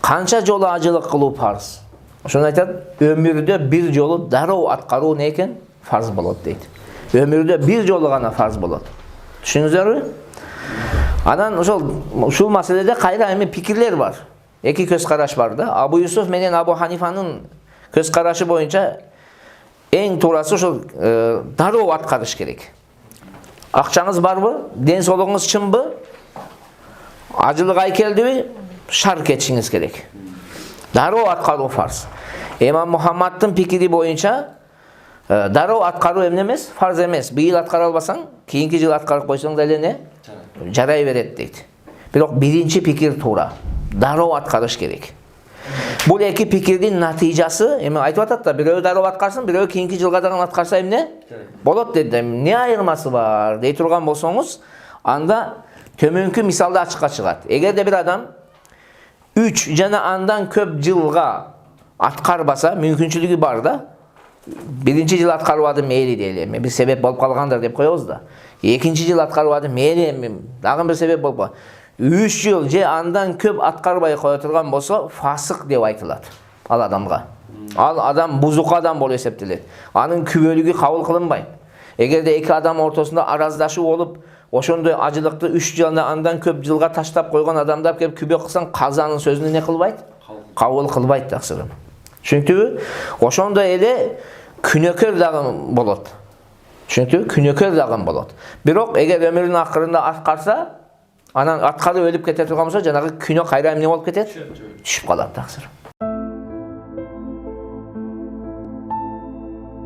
Qancha жолу ажылык кылуу парз. Ошону айтат, өмүрдө бир жолу дароо аткаруу не экен? Фарз болот дейт. Өмүрдө бир жолу гана фарз болот. Түшүнүңүздөрбү? Анан ушул маселеде кайра эми пикирлер бар. Эки көз караш бар да. Абу Юсуф менен Абу Ханифанын көз карашы боюнча эң туурасы ошол дароо аткарыш керек. Акчаңыз барбы? Ден соолугуңуз чынбы? Ажылык ай келдиби? Шарк этишиңиз керек. Дароо аткаруу фарз. Имам Мухаммадтын пикири боюнча дароо аткаруу эмне эмес? Фарз эмес. Быйыл аткара албасаң, кийинки жыл аткарып койсоң деле не? Жарай берет дейт. Бирок биринчи пикир туура. Дароо аткарыш керек. Бул эки пикирдин натыйжасы, эми айтып атат да, бирөө дароо аткарсын, бирөө кийинки жылга дагы аткарса эмне? Болот деди. Эмне айырмасы бар дей турган болсоңуз, анда төмөнкү мисалда ачыкка чыгат. Эгерде бир адам 3 жана андан көп жылга аткарбаса, мүмкүнчүлүгү бар да. Биринчи жыл аткарбады мейли дейли, бир себеп болуп калгандыр деп коебуз да. Экинчи жыл аткарбады мейли, дагы бир себеп болуп. 3 жыл же андан көп аткарбай кое турган болсо, фасык деп айтылат ал адамга. Ал адам бузук адам болуп эсептелет. Анын күбөлүгү кабыл кылынбайт. Эгерде эки адам ортосунда араздашуу болуп, ошондой ажылыкты 3 жылда андан көп жылга таштап койгон адамдар келип күбө кылсаң, казанын сөзүнө не кылбайт? Кабыл кылбайт таксырым. Түшүнүктүбү? Ошондой эле күнөкөр дагы болот. Түшүнүктүбү? Күнөкөр дагы болот. Бирок эгер өмүрүнүн акырында аткарса, анан аткарып өлүп кете турган болсо, жанагы күнөө кайра эмне болуп кетет? Түшүп калат таксыр.